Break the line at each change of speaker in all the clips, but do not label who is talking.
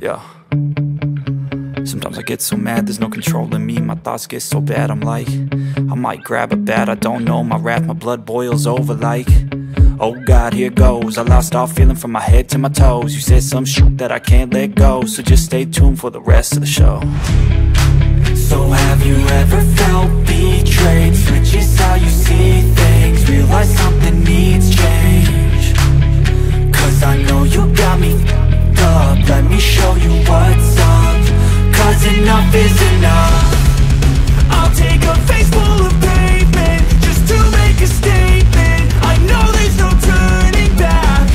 Yeah. Sometimes I get so mad, there's no controlling me. My thoughts get so bad, I'm like, I might grab a bat, I don't know. My wrath, my blood boils over like, oh God, here goes. I lost all feeling from my head to my toes. You said some shit that I can't let go, so just stay tuned for the rest of the show. So have you ever felt betrayed? Switches how you see things, realize something needs change. Cause I know you got me f***ed up. Let me show you what's up, cause enough is enough. I'll take a face full of pavement just to make a statement. I know there's no turning back.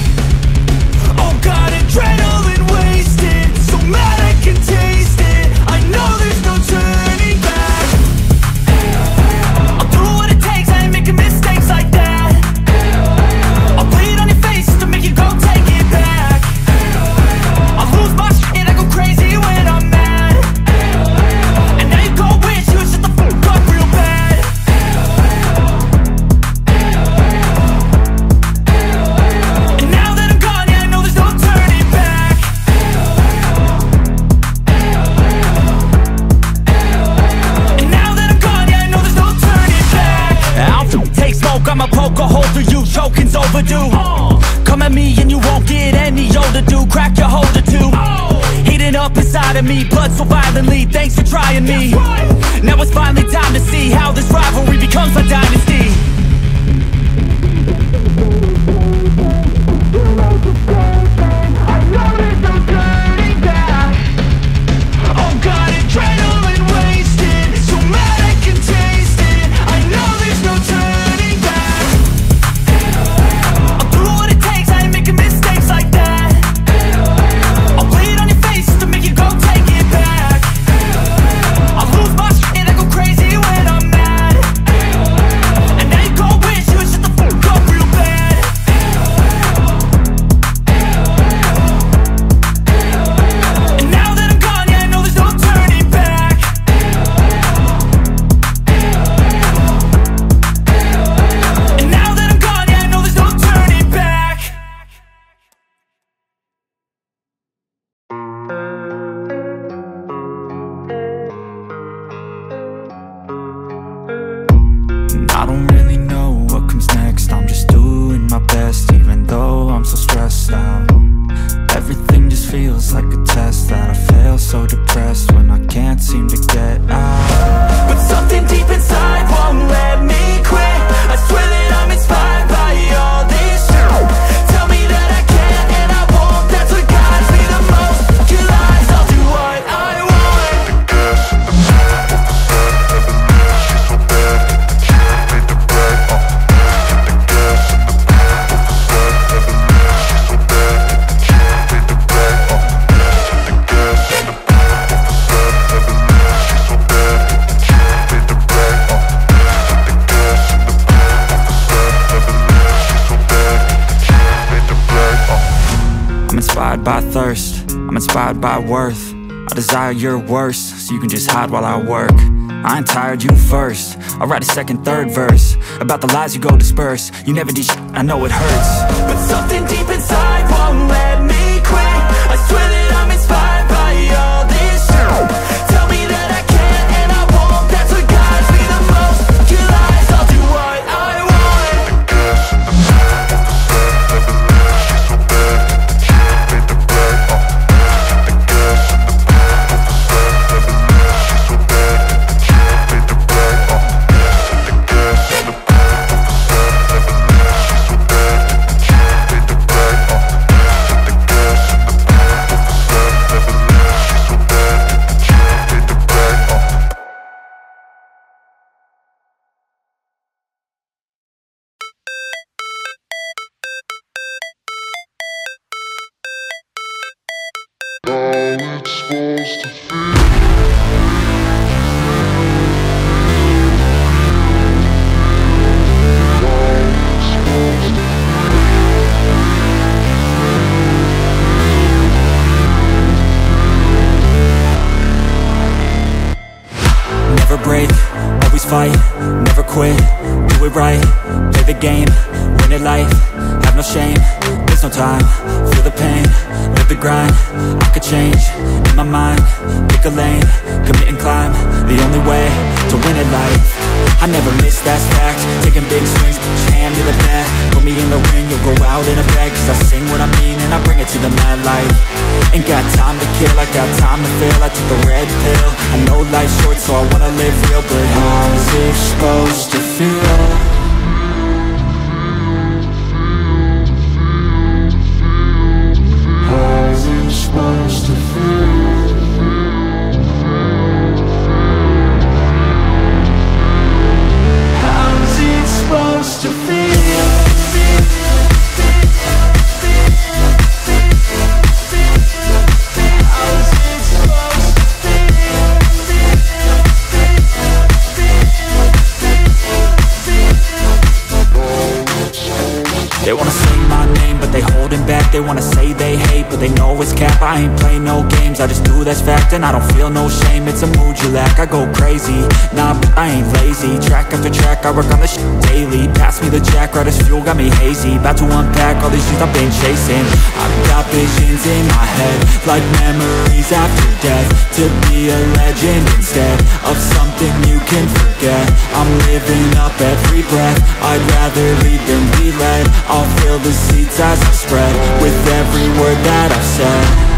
Oh God, adrenaline wasted, so mad I can taste it. I know there's no turning back. I'll do what it takes, I ain't making mistakes like that. I'll bleed on your face just to make you go take it back. I'll lose my shit, I go crazy when I'm mad. And now you go wish you would shut the fuck up real bad. And now that I'm gone, yeah, I know there's no turning back. And now that I'm gone, yeah, I know there's no turning back. I'll take smoke, I'ma poke a hole through you, choking's overdue. Come at me and you won't get any older, dude. Crack your holder too. Heating up inside of me, blood so violently. Thanks for trying me. Now it's finally time to see how this rivalry becomes a dynasty. I know there's no turning back. Oh God, adrenaline wasted, so mad I can taste it. I know there's no turning back. I'll do what it takes, I ain't making mistakes like that. I'll bleed on your face just to make you go take it back. I'll lose my shit, I go crazy when I'm mad. And now you go wish you would shut the fuck up real bad. And now that I'm gone, yeah, I know there's no turning back. And now that I'm gone, yeah, I know there's no turning back. And I don't really know what comes next. I'm just doing my best, even though I'm so stressed out. Everything just feels like a test that I fail, so depressed when I can't seem to get out. But something deep inside won't let me quit. I swear that I'm inspired by all this shit. Tell me that I can and I won't, that's what guides me the most. Your lies, I'll do what I want. I'm inspired by thirst, I'm inspired by worth. I desire your worst, so you can just hide while I work. I ain't tired, you first. I'll write a second, third verse about the lies you go disperse. You never did shit, I know it hurts. But something deep inside won't let me quit. I swear that I'm inspired by all this shit. Tell me that I can and I won't, that's what guides me the most. Your lies, I'll do what I want. Never break, always fight, never quit, do it right, play the game, win it life, have no shame. There's no time, feel the pain, live the grind. I could change, in my mind, pick a lane, commit and climb, the only way to win at life. I never miss, that's fact, taking big swings, put your hand to the bat. Put me in the ring, you'll go out in a bag. Cause I sing what I mean and I bring it to the mad light. Ain't got time to kill, I got time to feel. I took the red pill, I know life's short so I wanna live real. But how's it supposed to feel? Supposed to feel. How's it supposed to feel? They wanna say my name, but they holding back. They wanna say they hate, but they know it's cap. I ain't play no games, I just do that's fact. And I don't feel no shame, it's a mood you lack. I go crazy, nah, but I ain't lazy. Track after track, I work on this shit daily. Pass me the jack, right as fuel, got me hazy. About to unpack all these things I've been chasing. I've got visions in my head, like memories after death. To be a legend instead of something you can forget. I'm living up every breath, I'd rather lead than be led. I'll fill the seats as I spread with every word that I've said.